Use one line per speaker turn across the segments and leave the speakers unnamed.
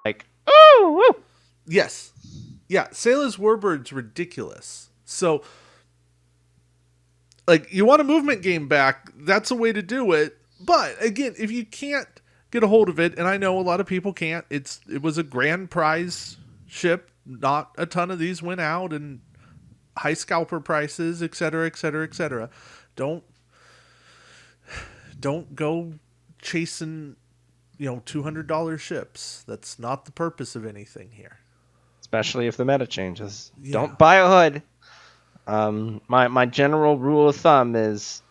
like, oh, woo.
Yes. Yeah, Sailor's Warbird's ridiculous. So, like, you want a movement game back, that's a way to do it. But again, if you can't get a hold of it, and I know a lot of people can't, it was a grand prize ship. Not a ton of these went out, and high scalper prices, et cetera, et cetera, et cetera. Don't don't go chasing $200 ships. That's not the purpose of anything here.
Especially if the meta changes.
Yeah.
Don't buy a hood. My general rule of thumb is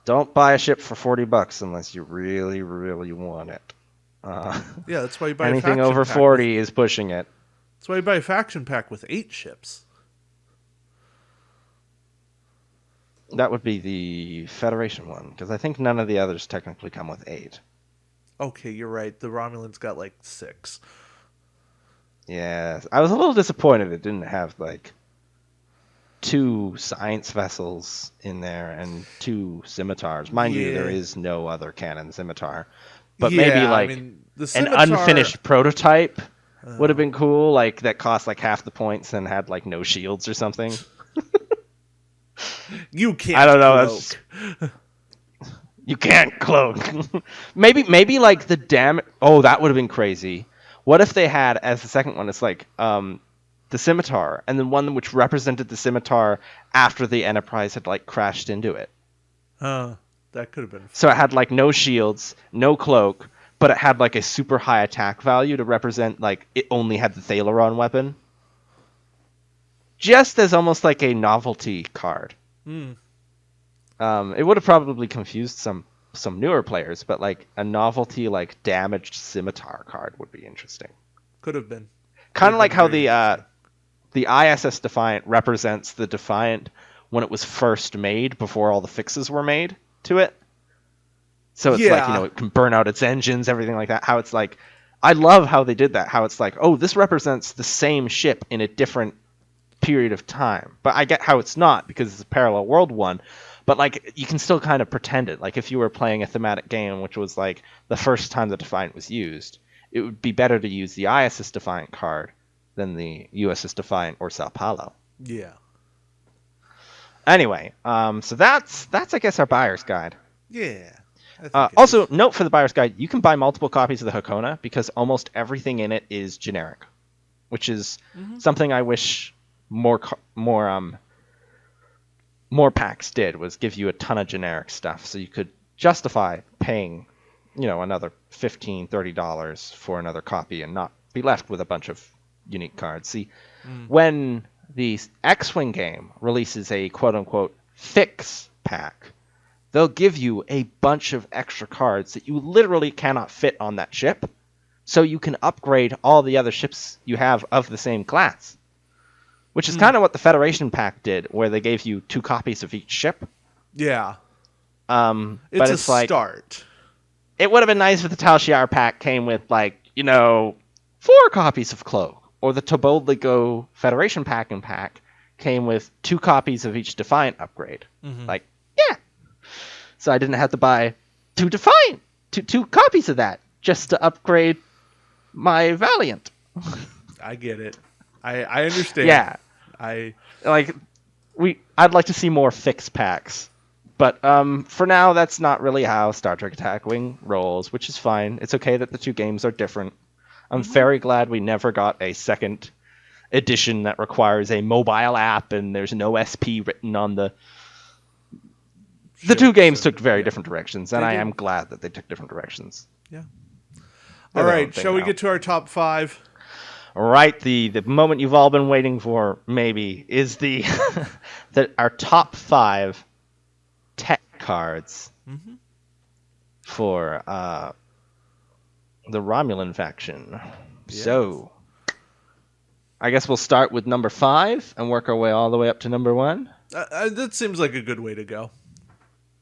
don't buy a ship for $40 unless you really, really want it. Uh,
Yeah, that's why you buy a
anything
faction
over
pack with
40 is pushing it.
that's why you buy a faction pack with 8 ships.
That would be the Federation one, because I think none of the others technically come with 8.
Okay, you're right. The Romulans got like 6.
Yeah, I was a little disappointed it didn't have like 2 science vessels in there and 2 scimitars. Mind you, there
Yeah.
is no other cannon scimitar, but maybe
Yeah, I
like
mean, the
an
scimitar.
unfinished prototype would have
Uh,
been cool, like that cost like half the points and had like no shields or something.
you
I
can't
don't know. That's
cloak.
you can't cloak. maybe like the damage. Oh, that would have been crazy. What if they had as the second one? It's like the scimitar, and then one which represented the scimitar after the Enterprise had like crashed into it.
That could have been
So it
fun.
had like no shields, no cloak, but it had like a super high attack value to represent like it only had the Thaleron weapon. Just as almost like a novelty card.
Hmm.
It would have probably confused some newer players, but like a novelty like damaged scimitar card would be interesting.
Could have been. Could
Kind
have
of like
been
how
very interesting.
the ISS Defiant represents the Defiant when it was first made before all the fixes were made to it. So it's like,
Yeah.
it can burn out its engines, everything like that. How it's like, I love how they did that. How it's like, oh, this represents the same ship in a different period of time. But I get how it's not because it's a parallel world one. But like, you can still kind of pretend it. Like if you were playing a thematic game, which was like the first time the Defiant was used, it would be better to use the ISS Defiant card than the USS Defiant or Sao Paulo.
Yeah.
Anyway, so that's I guess our buyer's guide.
Yeah. I think it
Also,
is.
note for the buyer's guide, you can buy multiple copies of the Hakona because almost everything in it is generic, which is
Hmm.
something I wish more packs did, was give you a ton of generic stuff so you could justify paying, another $15-$30 for another copy and not be left with a bunch of unique cards. See,
Mm.
when the X-Wing game releases a quote-unquote fix pack, they'll give you a bunch of extra cards that you literally cannot fit on that ship, so you can upgrade all the other ships you have of the same class. Which is
Mm.
kind of what the Federation pack did, where they gave you 2 copies of each ship.
Yeah.
But
It's a
it's like,
start.
it would have been nice if the Tal Shiar pack came with, like, 4 copies of Cloak. Or the To Boldly Go Federation pack came with 2 copies of each Defiant upgrade.
Hmm.
Like, yeah. So I didn't have to buy 2 Defiant, two copies of that, just to upgrade my Valiant.
I get it. I understand.
Yeah.
I
Like, I'd like to see more fix packs. But for now, that's not really how Star Trek Attack Wing rolls, which is fine. It's okay that the 2 games are different. I'm
Mhm.
very glad we never got a second edition that requires a mobile app and there's no SP written on the 2
ships
games
and
took very
yeah,
different directions, and
they
I
did.
am glad that they took different directions.
Yeah. All
They're their own
right,
thing
shall we
now.
get to our top 5?
Right, the moment you've all been waiting for, maybe, is the our top 5 tech cards
Mhm.
for the Romulan faction.
Yes.
So, I guess we'll start with number 5 and work our way all the way up to number 1.
That seems like a good way to go.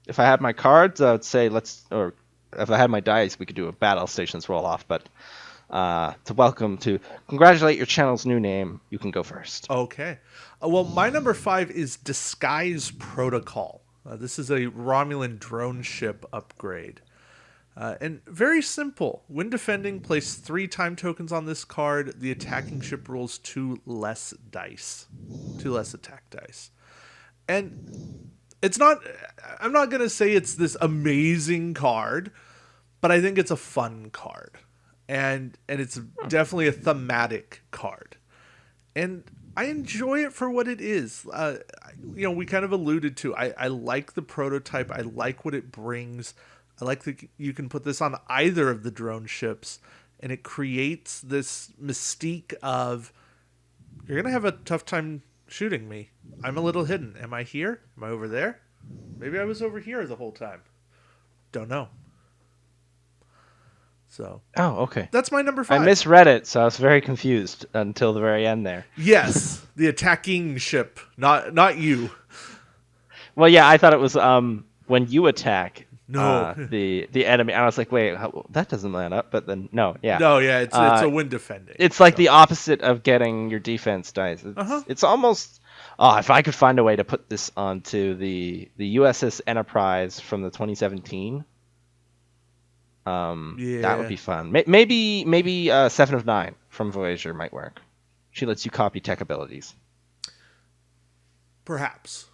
If I had my cards, I would say or if I had my dice, we could do a battle stations roll off. But to congratulate your channel's new name, you can go first.
Okay. Well, my number 5 is Disguise Protocol. This is a Romulan drone ship upgrade. And very simple. When defending, place 3 time tokens on this card. The attacking ship rolls 2 less dice. 2 less attack dice. And it's not, I'm not going to say it's this amazing card, but I think it's a fun card. And it's definitely a thematic card. And I enjoy it for what it is. We kind of alluded to. I like the prototype. I like what it brings. I like that you can put this on either of the drone ships, and it creates this mystique of you're gonna have a tough time shooting me. I'm a little hidden. Am I here? Am I over there? Maybe I was over here the whole time. Don't know. So
Oh, okay.
that's my number
I
5.
misread it, so I was very confused until the very end there.
Yes, the attacking ship, not you.
Well, yeah, I thought it was when you attack
No.
the enemy. I was like, wait, that doesn't line up. But then no, yeah,
No, yeah, it's a win defending.
it's like
so.
the opposite of getting your defense dice. It's almost. Oh, if I could find a way to put this onto the USS Enterprise from the 2017, that would be fun. Maybe 7 of 9 from Voyager might work. She lets you copy tech abilities.
Perhaps,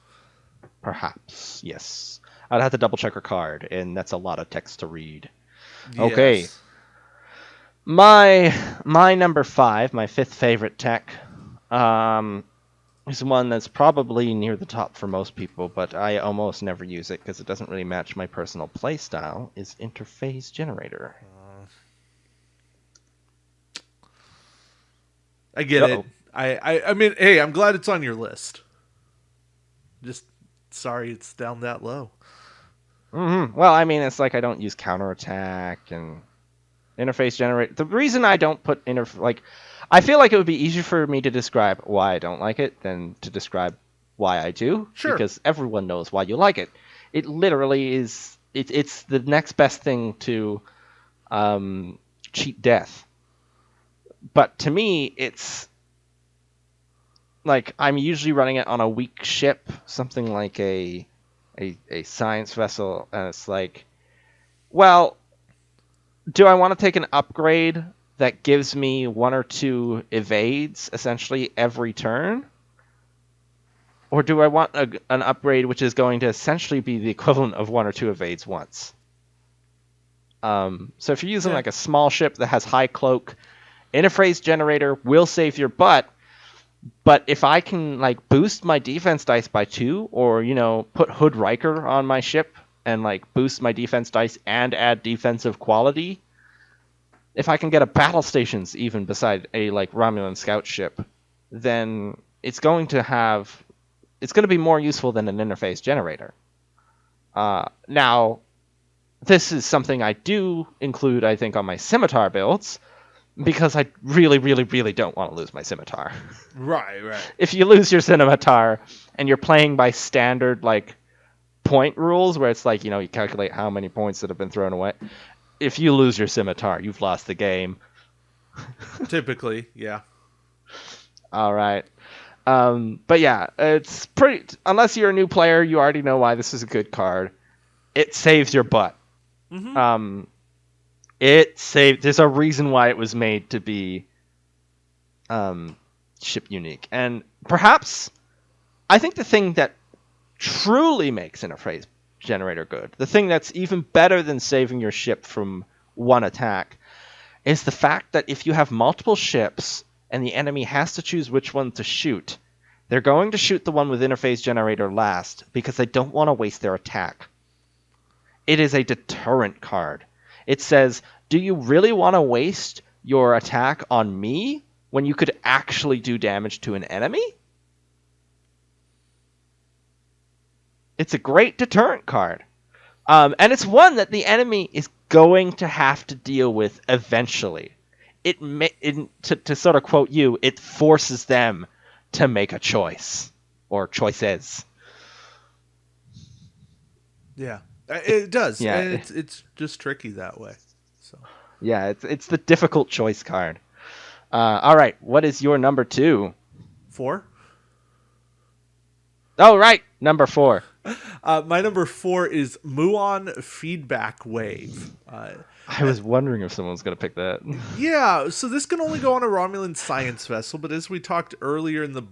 yes. I'd have to double check her card, and that's a lot of text to read.
yes.
Okay. My number 5, my 5th favorite tech, is one that's probably near the top for most people, but I almost never use it because it doesn't really match my personal playstyle, is Interface Generator.
I get it. I mean, hey, I'm glad it's on your list. Just sorry it's down that low.
Mm-hmm. Well, I mean, it's like I don't use counterattack and Interface Generator. The reason I don't put I feel like it would be easier for me to describe why I don't like it than to describe why I do.
Sure.
Because everyone knows why you like it. It literally is. It's the next best thing to cheat death. But to me, it's like I'm usually running it on a weak ship, something like a science vessel, and it's like, well, do I want to take an upgrade that gives me 1 or 2 evades essentially every turn? Or do I want an upgrade which is going to essentially be the equivalent of 1 or 2 evades once? So if you're using like a small ship that has high cloak, Interface Generator will save your butt. But if I can like boost my defense dice by 2, or put Hood Riker on my ship and like boost my defense dice and add defensive quality, if I can get a battle stations even beside a like Romulan scout ship, then it's going to be more useful than an Interface Generator. Now, this is something I do include, I think, on my Scimitar builds, because I really, really, really don't want to lose my Scimitar.
Right.
If you lose your Scimitar and you're playing by standard like point rules, where it's like you calculate how many points that have been thrown away. If you lose your Scimitar, you've lost the game.
Typically, yeah.
All right. But yeah, it's pretty. Unless you're a new player, you already know why this is a good card. It saves your butt.
Mm-hmm.
There's a reason why it was made to be ship unique, and perhaps I think the thing that truly makes Interface Generator good, the thing that's even better than saving your ship from 1 attack, is the fact that if you have multiple ships and the enemy has to choose which one to shoot, they're going to shoot the one with Interface Generator last because they don't want to waste their attack. It is a deterrent card. It says, do you really want to waste your attack on me when you could actually do damage to an enemy? It's a great deterrent card. And it's one that the enemy is going to have to deal with eventually. To sort of quote you, it forces them to make a choice or choices.
Yeah, it does.
Yeah,
and it's just tricky that way. So
yeah, it's the difficult choice card. All right, what is your number 2?
4.
Oh, right, number 4.
My number 4 is Muon Feedback Wave.
I was wondering if someone was going to pick that.
Yeah, so this can only go on a Romulan science vessel, but as we talked earlier in the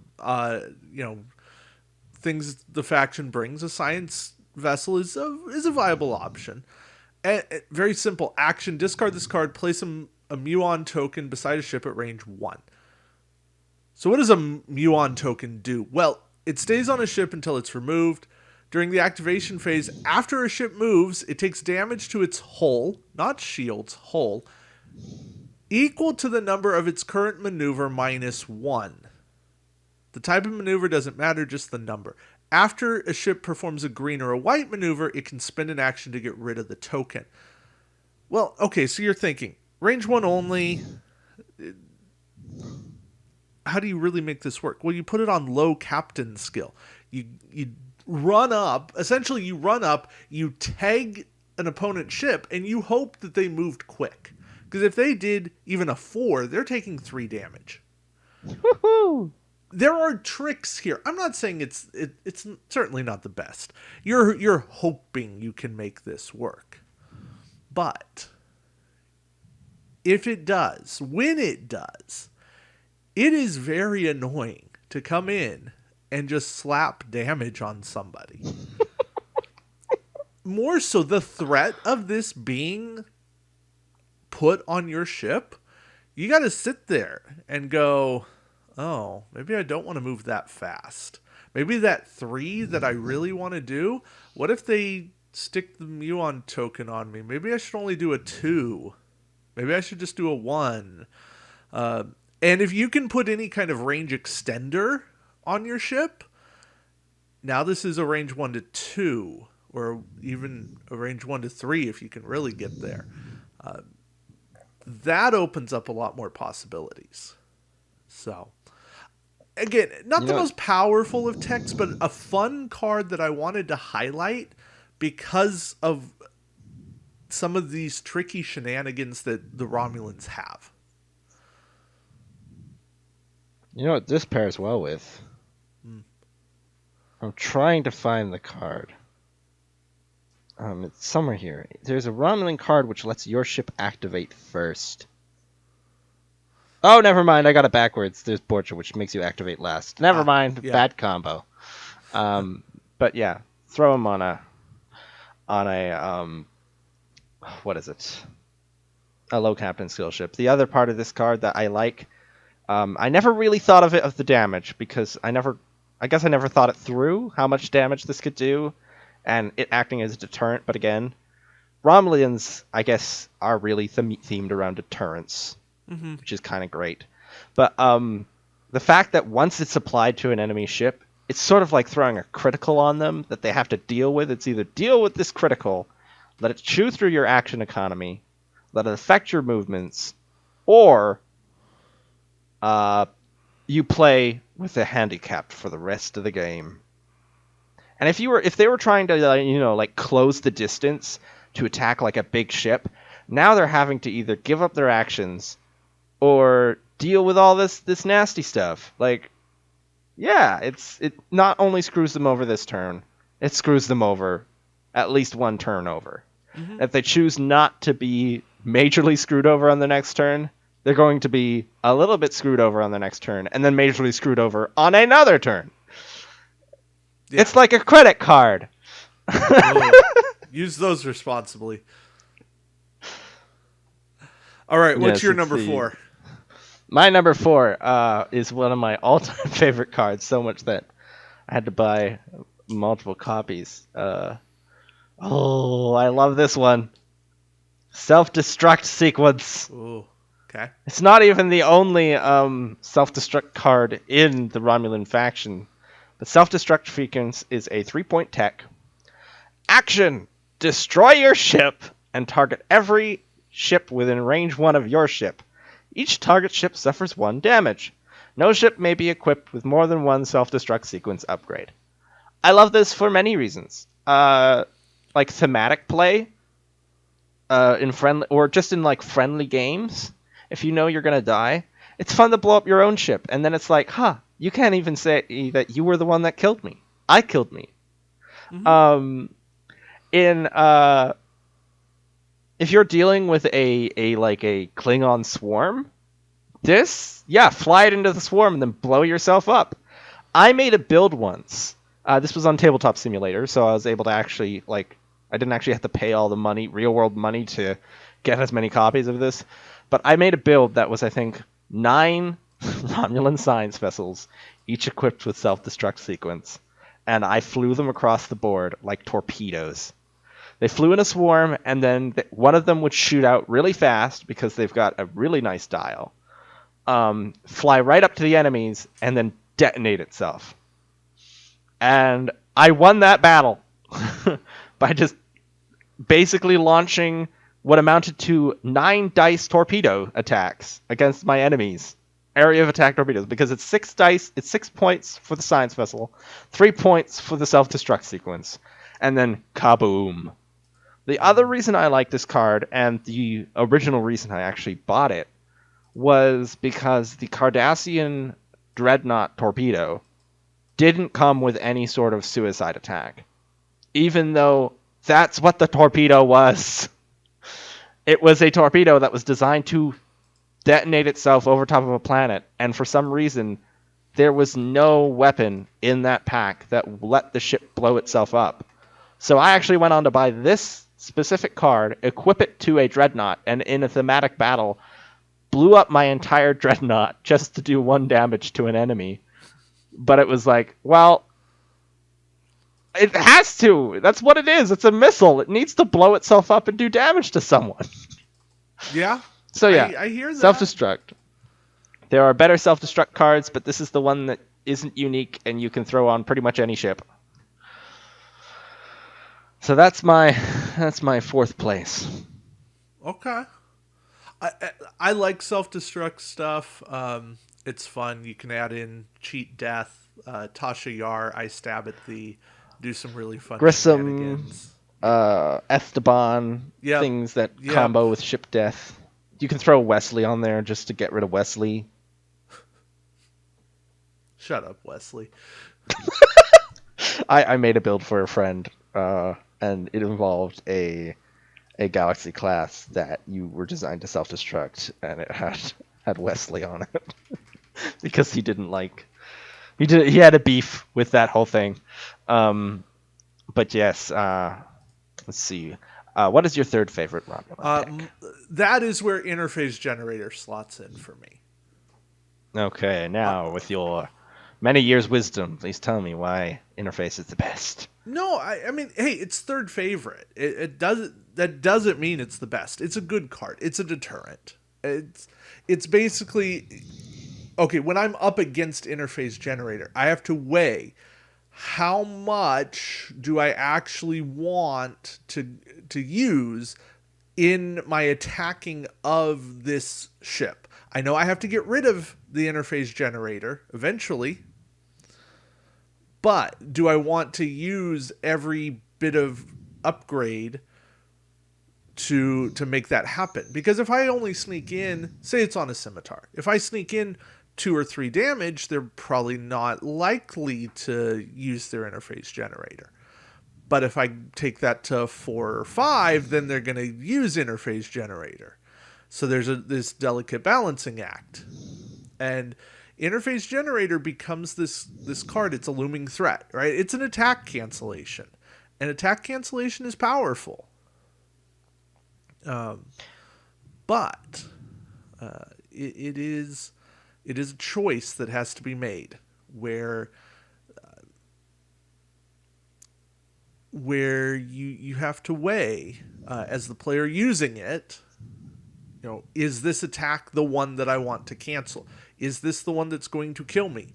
things the faction brings, a science vessel is a viable option. Very simple action: discard this card, place a Muon token beside a ship at range 1. So what does a Muon token do? Well, it stays on a ship until it's removed. During the activation phase, after a ship moves, it takes damage to its hull, not shield's hull, equal to the number of its current maneuver minus 1. The type of maneuver doesn't matter, just the number. After a ship performs a green or a white maneuver, it can spend an action to get rid of the token. Well, okay, so you're thinking, range 1 only. How do you really make this work? Well, you put it on low captain skill. You run up, essentially you run up, you tag an opponent ship, and you hope that they moved quick. Because if they did even a 4, they're taking 3 damage.
Woohoo!
There are tricks here. I'm not saying it's certainly not the best. You're hoping you can make this work. But if it does, when it does, it is very annoying to come in and just slap damage on somebody. More so, the threat of this being put on your ship, you got to sit there and go, oh, maybe I don't want to move that fast. Maybe that 3 that I really want to do, what if they stick the Muon token on me? Maybe I should only do a 2. Maybe I should just do a 1. And if you can put any kind of range extender on your ship, now this is a range 1 to 2, or even a range 1 to 3 if you can really get there. That opens up a lot more possibilities. So, again, not the most powerful of techs, but a fun card that I wanted to highlight because of some of these tricky shenanigans that the Romulans have.
You know what this pairs well with? I'm trying to find the card. It's somewhere here. There's a Romulan card which lets your ship activate first. Oh, never mind. I got it backwards. There's Borcha, which makes you activate last. Never mind. Yeah. Bad combo. But yeah, throw him on a what is it? A low captain skill ship. The other part of this card that I like, I never really thought of it of the damage because I guess I never thought it through how much damage this could do, and it acting as a deterrent. But again, Romulans, I guess, are really themed around deterrence, which is kind of great. But the fact that once it's applied to an enemy ship, it's sort of like throwing a critical on them that they have to deal with. It's either deal with this critical, let it chew through your action economy, let it affect your movements, or you play with a handicap for the rest of the game. And if they were trying to close the distance to attack like a big ship, now they're having to either give up their actions or deal with all this nasty stuff. Like, yeah, it not only screws them over this turn, it screws them over at least one turn over. Mm-hmm. If they choose not to be majorly screwed over on the next turn, they're going to be a little bit screwed over on the next turn, and then majorly screwed over on another turn. Yeah. It's like a credit card.
Use those responsibly. All right, what's your number 4?
My number 4 is one of my all-time favorite cards, so much that I had to buy multiple copies. I love this one. Self-destruct sequence.
Ooh, okay.
It's not even the only self-destruct card in the Romulan faction. The self-destruct sequence is a 3-point tech. Action! Destroy your ship and target every ship within range 1 of your ship. Each target ship suffers 1 damage. No ship may be equipped with more than 1 self-destruct sequence upgrade. I love this for many reasons. Like thematic play, in friendly or just in like friendly games. If you know you're gonna die, it's fun to blow up your own ship, and then it's like, you can't even say that you were the one that killed me. I killed me.
Hmm.
Um, in if you're dealing with a like a Klingon swarm, fly it into the swarm and then blow yourself up. I made a build once. This was on Tabletop Simulator, so I was able to actually I didn't actually have to pay all the money, real world money, to get as many copies of this. But I made a build that was, I think, 9 Romulan science vessels, each equipped with self-destruct sequence, and I flew them across the board like torpedoes. They flew in a swarm, and then one of them would shoot out really fast because they've got a really nice dial. Fly right up to the enemies, and then detonate itself. And I won that battle by just basically launching what amounted to 9 dice torpedo attacks against my enemies. Area of attack torpedoes, because it's 6 dice, it's 6 points for the science vessel, 3 points for the self destruct sequence, and then kaboom. The other reason I like this card, and the original reason I actually bought it, was because the Cardassian Dreadnought torpedo didn't come with any sort of suicide attack, even though that's what the torpedo was. It was a torpedo that was designed to detonate itself over top of a planet, and for some reason, there was no weapon in that pack that let the ship blow itself up. So I actually went on to buy this specific card, equip it to a dreadnought, and in a thematic battle, blew up my entire dreadnought just to do 1 damage to an enemy. But it was like, well, it has to. That's what it is. It's a missile. It needs to blow itself up and do damage to someone.
Yeah,
So yeah,
I hear that.
self-destruct. There are better self-destruct cards, but this is the one that isn't unique and you can throw on pretty much any ship. So that's my 4th place.
Okay. I like self destruct stuff. It's fun. You can add in cheat death, Tasha Yar, I stab at thee, do some really fun
Grissom,
shenanigans. Yeah.
Esteban,
Yep.
things that
Yep.
combo with ship death. You can throw Wesley on there just to get rid of Wesley.
Shut up, Wesley.
I made a build for a friend, and it involved a Galaxy class that you were designed to self-destruct, and it had Wesley on it because he had a beef with that whole thing. But yes, let's see. What is your 3rd favorite Romulan pick?
That is where interface generator slots in for me.
Okay,
Uh,
now with your many years wisdom, please tell me why interface is the best.
no, I mean, hey, it's third favorite. It doesn't that doesn't mean it's the best. It's a good card. It's a deterrent. It's basically okay. When I'm up against interface generator, I have to weigh how much do I actually want to use in my attacking of this ship. I know I have to get rid of the interface generator eventually, but do I want to use every bit of upgrade to make that happen? Because if I only sneak in, say it's on a scimitar, if I sneak in 2 or 3 damage, they're probably not likely to use their interface generator. But if I take that to 4 or 5, then they're going to use interface generator. So there's this delicate balancing act, and interface generator becomes this card. It's a looming threat, right? It's an attack cancellation, and attack cancellation is powerful. Um, but it is a choice that has to be made where you have to weigh as the player using it. Is this attack the one that I want to cancel? Is this the one that's going to kill me?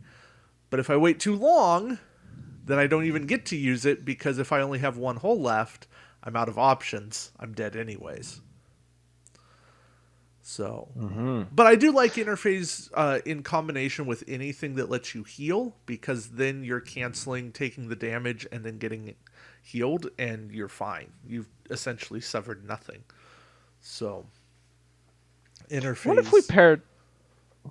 But if I wait too long, then I don't even get to use it, because if I only have 1 hole left, I'm out of options. I'm dead anyways. So, but I do like interface in combination with anything that lets you heal, because then you're canceling taking the damage and then getting healed, and you're fine. You've essentially suffered nothing. So,
What if we
interface
paired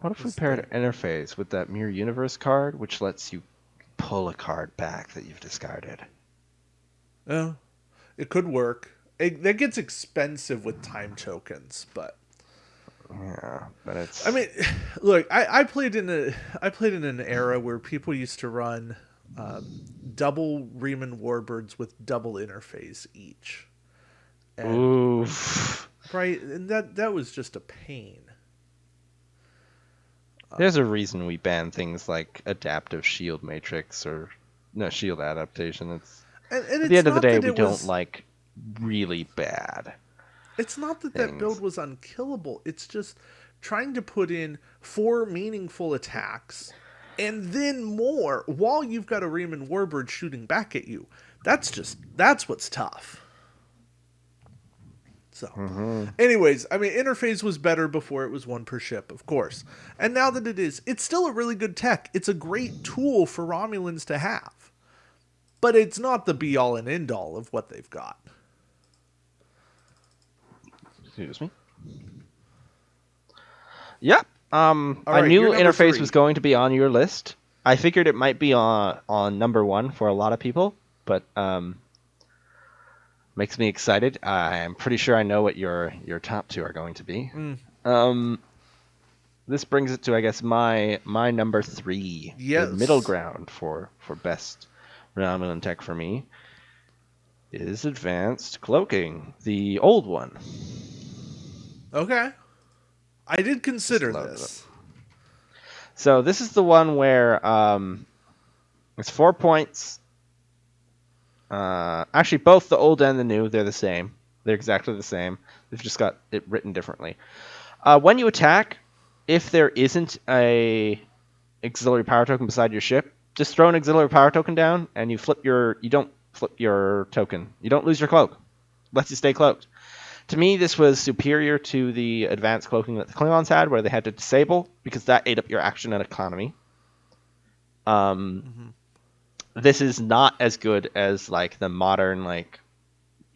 What if we
is
paired
there.
interface with that Mirror Universe card, which lets you pull a card back that you've discarded?
Yeah, it could work. That gets expensive with time tokens, but
Yeah, but
I
it's
mean, look, I played in an era where people used to run double Riemann warbirds with double interface each, and
oof.
right, and that was just a pain.
There's a reason we ban things like adaptive shield matrix or no shield adaptation. It's
And
at the
it's
end of the
not
day
that
we
it
don't
was.
like really bad
It's not that that build
things.
was unkillable. It's just trying to put in four meaningful attacks and then more while you've got a Riemann warbird shooting back at you. That's what's tough. So,
Hmm.
anyways, I mean, interface was better before it was one per ship, of course. And now that it is, it's still a really good tech. It's a great tool for Romulans to have. But it's not the be all and end all of what they've got.
Excuse me. Yep.
All
I
right, you're
knew
number
interface was
three.
going to be on your list. I figured it might be on number one for a lot of people, but makes me excited. I'm pretty sure I know what your top two are going to be.
Mm,
Um, this brings it to I guess my number three, the middle
yes.
ground for best Romulan tech for me is advanced cloaking, the old one.
Okay. I did
Just
consider
load it up.
this.
So this is the one where it's 4 points. Actually, both the old and the new, they're the same. They're exactly the same. They've just got it written differently. When you attack, if there isn't a auxiliary power token beside your ship, just throw an auxiliary power token down, and you don't flip your token. You don't lose your cloak. Lets you stay cloaked. To me, this was superior to the advanced cloaking that the Klingons had, where they had to disable because that ate up your action and economy. Um,
Hmm.
this is not as good as like the modern like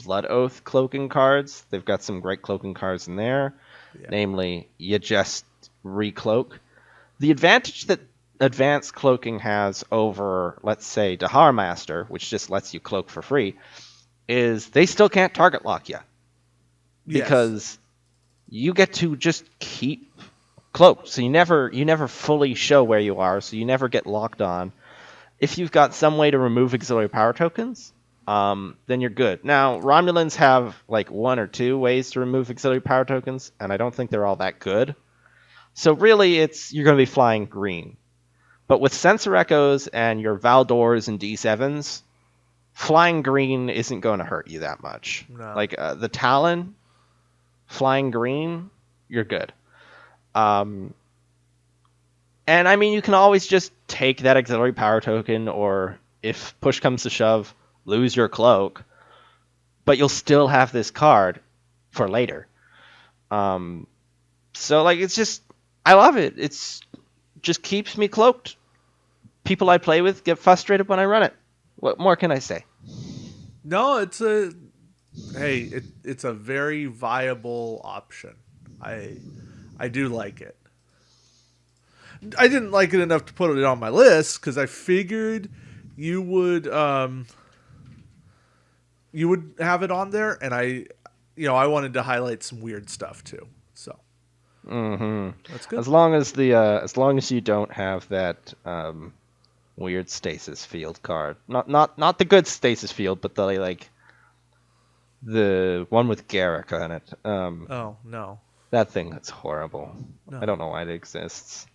Blood Oath cloaking cards. They've got some great cloaking cards in there.
Yeah.
Namely, you just recloak. The advantage that advanced cloaking has over, let's say, Dahar Master, which just lets you cloak for free, is they still can't target lock you
Yes.
because you get to just keep cloaked. So you never fully show where you are, so you never get locked on. If you've got some way to remove auxiliary power tokens, then you're good. Now, Romulans have like one or two ways to remove auxiliary power tokens, and I don't think they're all that good. So really, it's you're going to be flying green. But with sensor echoes and your Valdors and D7s, flying green isn't going to hurt you that much.
No.
Like the Talon, flying green, you're good. Um, and I mean, you can always just take that auxiliary power token, or if push comes to shove, lose your cloak, but you'll still have this card for later. Um, so like, it's just, I love it. It's just keeps me cloaked. People I play with get frustrated when I run it. What more can I say?
No, it's a hey, it's a very viable option. I I do like it. I didn't like it enough to put it on my list because I figured you would you would have it on there, and I wanted to highlight some weird stuff too. So
Hmm.
that's good.
As long as you don't have that weird stasis field card, not the good stasis field, but the one with Garrick on it.
Oh no,
That thing that's horrible. I
no,
don't know why it exists.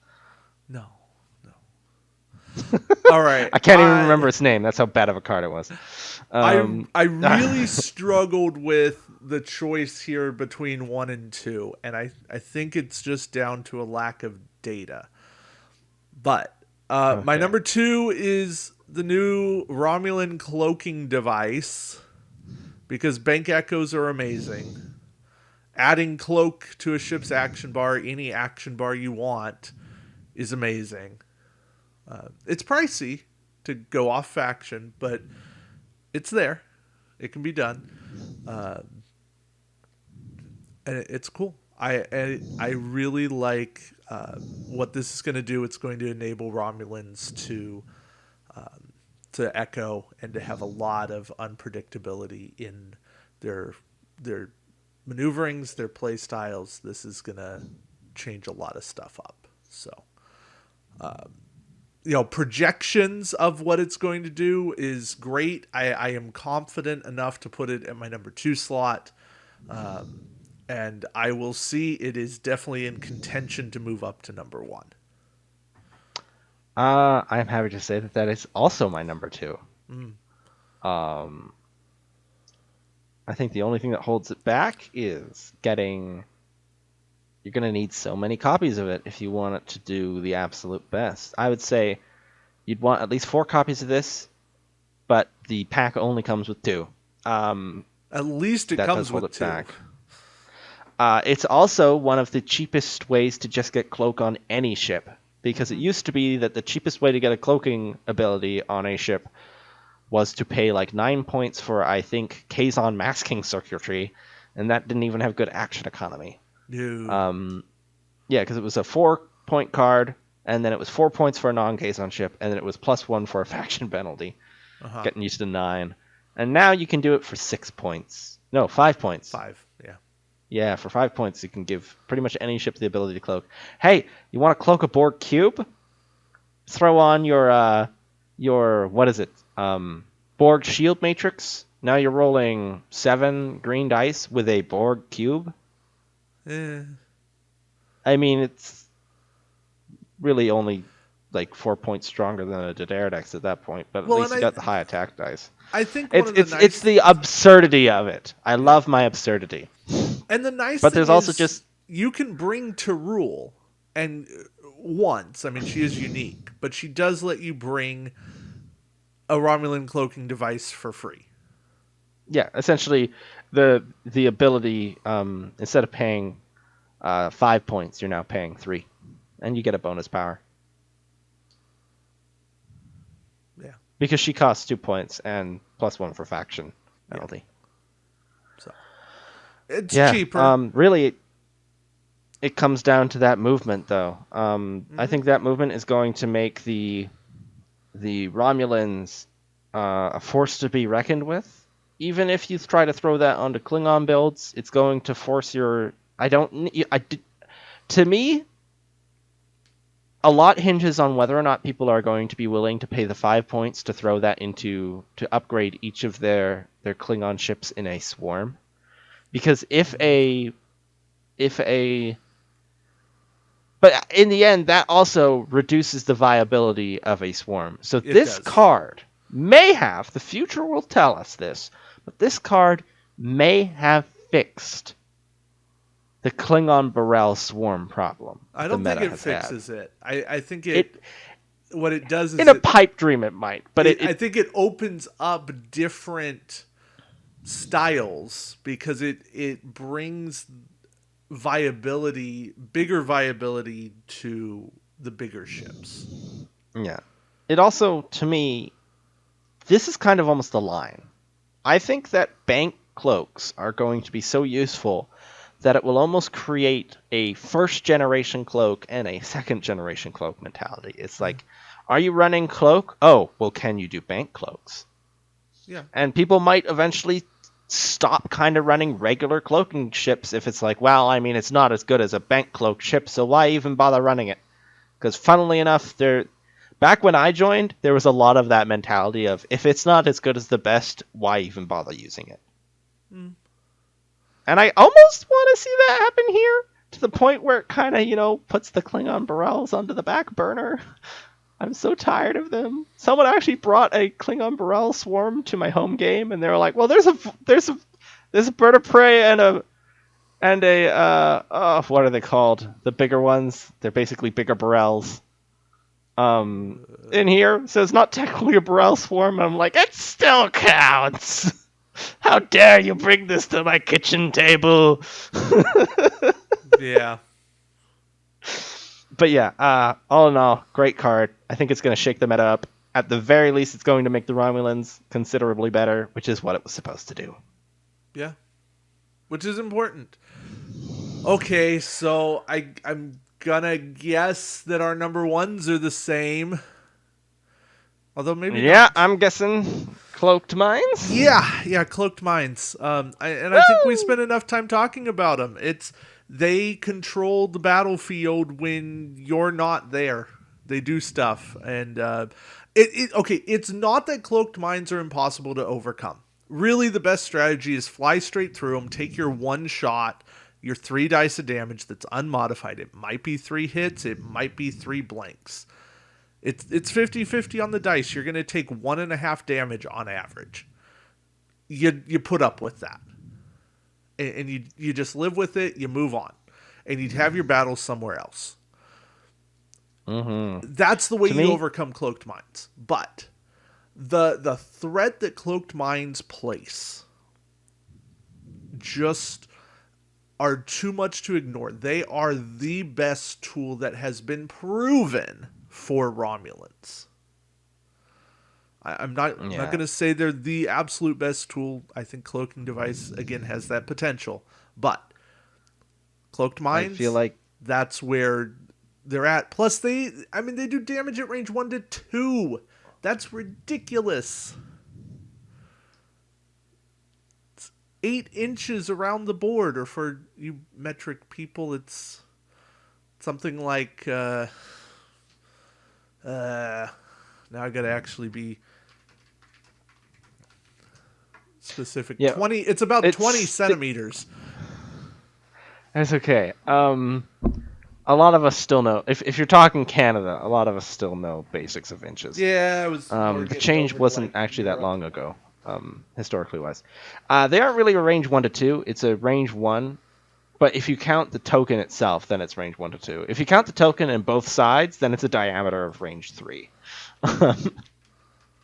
no, no. All right,
I can't even remember its name. That's how bad of a card it was.
I really struggled with the choice here between one and two, and I think it's just down to a lack of data. But my
okay.
number two is the new Romulan cloaking device because bank echoes are amazing. Adding cloak to a ship's action bar, any action bar you want, is amazing. It's pricey to go off faction, but it's there. It can be done. Uh, and it's cool. I really like what this is going to do. It's going to enable Romulans to to echo and to have a lot of unpredictability in their their maneuverings, their play styles. This is gonna change a lot of stuff up. So, projections of what it's going to do is great. I am confident enough to put it at my number 2 slot. And I will see it is definitely in contention to move up to number 1.
I'm happy to say that that is also my number 2.
Mm.
Um, I think the only thing that holds it back is getting. You're going to need so many copies of it if you want it to do the absolute best. I would say you'd want at least 4 copies of this, but the pack only comes with 2.
At least it
that
comes
does hold
with
it
2.
back. It's also one of the cheapest ways to just get cloak on any ship, because it used to be that the cheapest way to get a cloaking ability on a ship was to pay like 9 points for, I think, Kazon masking circuitry, and that didn't even have good action economy.
No.
Yeah, because it was a 4-point card, and then it was 4 points for a non-Kazon ship, and then it was +1 for a faction penalty, getting used to 9. And now you can do it for 6 points. No, 5 points.
5, yeah.
Yeah, for 5 points, you can give pretty much any ship the ability to cloak. Hey, you want to cloak a Borg cube? Throw on your what is it? Borg shield matrix. Now you're rolling 7 green dice with a Borg cube. I mean, it's really only like 4 points stronger than a Daenerys at that point, but at least you got the high attack dice.
I think
It's the absurdity of it. I love my absurdity.
And the nice
but
thing
there's also
is
just
you can bring to rule and once. I mean, she is unique, but she does let you bring a Romulan cloaking device for free.
Yeah, essentially the ability instead of paying 5 points, you're now paying 3, and you get a bonus power.
Yeah,
because she costs 2 points and +1 for faction penalty.
So it's cheaper.
Really, it comes down to that movement, though. I think that movement is going to make the Romulans a force to be reckoned with. Even if you try to throw that onto Klingon builds, it's going to force your. To me, a lot hinges on whether or not people are going to be willing to pay the 5 points to throw that to upgrade each of their Klingon ships in a swarm. Because but in the end, that also reduces the viability of a swarm. So this card may have, the future will tell us this, but this card may have fixed the Klingon Burrell swarm problem.
I don't think it fixes it. I think what it does is
in a pipe dream it might, but
I think it opens up different styles because it brings bigger viability to the bigger ships.
Yeah. It also, to me, this is kind of almost a line. I think that bank cloaks are going to be so useful that it will almost create a first-generation cloak and a second-generation cloak mentality. It's like, are you running cloak? Oh, well, can you do bank cloaks?
Yeah.
And people might eventually stop kind of running regular cloaking ships if it's like, well, I mean, it's not as good as a bank cloak ship, so why even bother running it? Because funnily enough, back when I joined, there was a lot of that mentality of, if it's not as good as the best, why even bother using it? And I almost want to see that happen here, to the point where it kind of, puts the Klingon Burrells onto the back burner. I'm so tired of them. Someone actually brought a Klingon Burrell swarm to my home game, and they were like, "Well, there's a bird of prey and a what are they called? The bigger ones. They're basically bigger Burrells. In here, so it's not technically a Burrell swarm." And I'm like, it still counts. How dare you bring this to my kitchen table?
Yeah.
But yeah, all in all, great card. I think it's going to shake the meta up. At the very least, it's going to make the Romulans considerably better, which is what it was supposed to do.
Yeah. Which is important. Okay, so I'm going to guess that our number ones are the same. Although maybe
Yeah,
not.
I'm guessing cloaked mines.
Yeah, cloaked mines. And I think we
Woo!
spent enough time talking about them. They control the battlefield when you're not there. They do stuff, and okay. It's not that cloaked mines are impossible to overcome. Really, the best strategy is fly straight through them. Take your one shot, your 3 dice of damage that's unmodified. It might be 3 hits. It might be 3 blanks. It's 50-50 on the dice. You're going to take 1.5 damage on average. You put up with that, and you just live with it. You move on, and you'd have your battles somewhere else.
Mm-hmm.
That's the way
To
you
me,
overcome cloaked mines. But the threat that cloaked mines place just are too much to ignore. They are the best tool that has been proven for Romulans. I'm not
yeah,
going to say they're the absolute best tool. I think cloaking device again has that potential, but cloaked
I feel
mines,
like
that's where they're at. Plus, they do damage at range 1 to 2. That's ridiculous. It's 8 inches around the board, or for you metric people, it's something like. Now I got to actually be specific.
yeah,
20. It's about 20
it's
centimeters.
it's okay. A lot of us still know. If you're talking Canada, a lot of us still know basics of inches.
Yeah, I was more
The
getting
change
over to
wasn't
like
actually that
Europe.
long ago, historically wise. They aren't really a range 1 to 2. It's a range 1. But if you count the token itself, then it's range 1 to 2. If you count the token and both sides, then it's a diameter of range 3,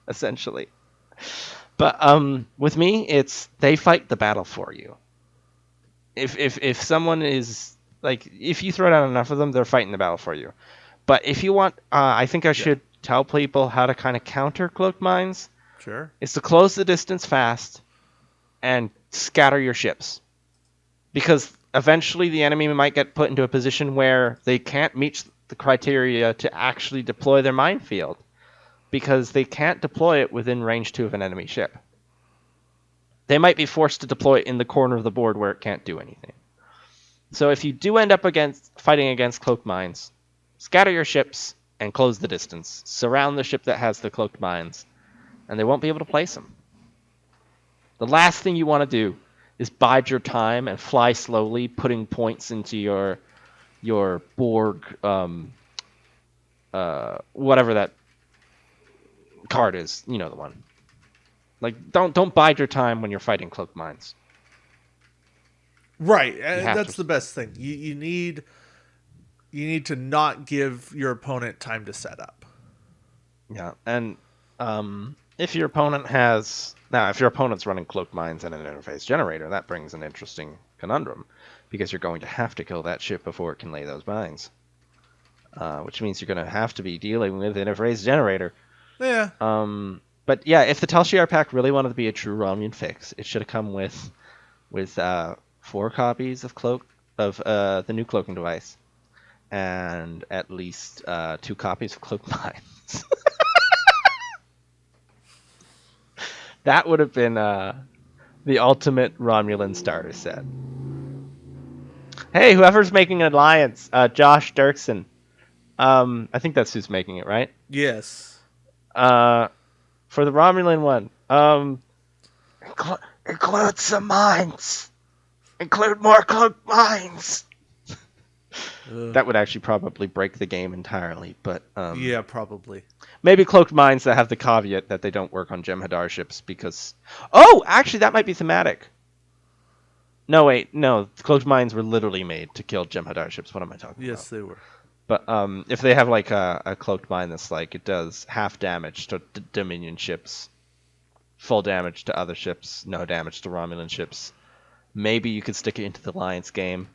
essentially. But with me, it's they fight the battle for you. If someone is like, if you throw down enough of them, they're fighting the battle for you. But if you want, I think I
Yeah,
should tell people how to kind of counter cloaked mines.
sure.
Is to close the distance fast and scatter your ships, because eventually the enemy might get put into a position where they can't meet the criteria to actually deploy their minefield, because they can't deploy it within range 2 of an enemy ship. They might be forced to deploy it in the corner of the board where it can't do anything. So if you do end up fighting against cloaked mines, scatter your ships and close the distance. Surround the ship that has the cloaked mines, and they won't be able to place them. The last thing you want to do is bide your time and fly slowly, putting points into your Borg, whatever that card is. You know the one. Like, don't bide your time when you're fighting cloaked mines.
Right,
You have to.
that's the best thing. You need to not give your opponent time to set up.
Yeah, and if your opponent has now, if your opponent's running cloaked mines and an interface generator, that brings an interesting conundrum, because you're going to have to kill that ship before it can lay those mines, which means you're going to have to be dealing with an interface generator.
Yeah,
But yeah, if the Tal Shiar pack really wanted to be a true Romulan fix, it should have come with 4 copies of the new cloaking device, and at least 2 copies of cloaked mines. That would have been the ultimate Romulan starter set. Hey, whoever's making an alliance, Josh Dirksen. I think that's who's making it, right?
yes.
Uh, for the Romulan one, include some mines. Include more cloaked mines.
Ugh.
That would actually probably break the game entirely, but
Yeah, probably.
maybe cloaked mines that have the caveat that they don't work on Jem'Hadar ships, because... Oh, actually, that might be thematic. No, wait, no. Cloaked mines were literally made to kill Jem'Hadar ships. What am I talking about?
Yes, they were.
But if they have like a cloaked mine that's like, it does half damage to Dominion ships, full damage to other ships, no damage to Romulan ships, maybe you could stick it into the Alliance game,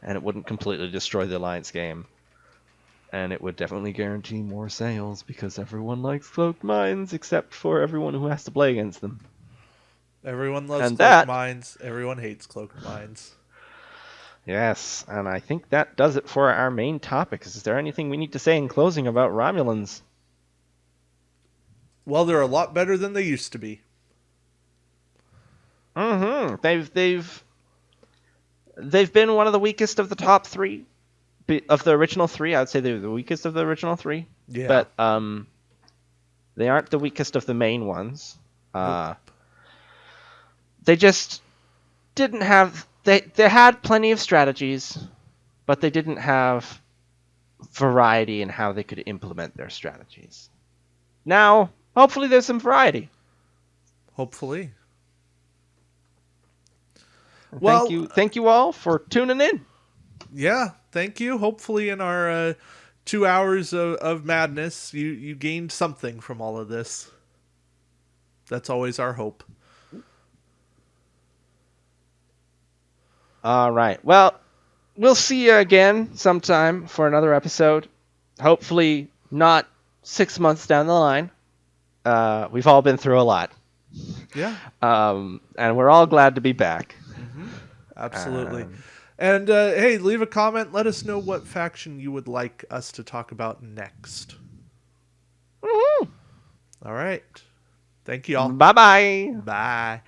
and it wouldn't completely destroy the Alliance game. And it would definitely guarantee more sales, because everyone likes cloaked mines except for everyone who has to play against them.
Everyone loves
And
cloaked
that,
mines. Everyone hates cloaked mines.
yes, and I think that does it for our main topics. Is there anything we need to say in closing about Romulans?
Well, they're a lot better than they used to be.
Mm-hmm. They've been one of the weakest of the top three of the original three. I'd say they're the weakest of the original three,
Yeah.
but they aren't the weakest of the main ones.
Nope.
They just didn't have. They had plenty of strategies, but they didn't have variety in how they could implement their strategies. Now, hopefully, there's some variety.
Hopefully.
Thank
Well,
thank you all for tuning in.
yeah. Thank you. Hopefully, in our 2 hours of madness, you gained something from all of this. That's always our hope.
All right. Well, we'll see you again sometime for another episode. Hopefully, not 6 months down the line. We've all been through a lot.
Yeah.
And we're all glad to be back.
Absolutely.
Um,
And hey, leave a comment. Let us know what faction you would like us to talk about next.
woohoo!
All right. Thank you all.
Bye bye.
Bye.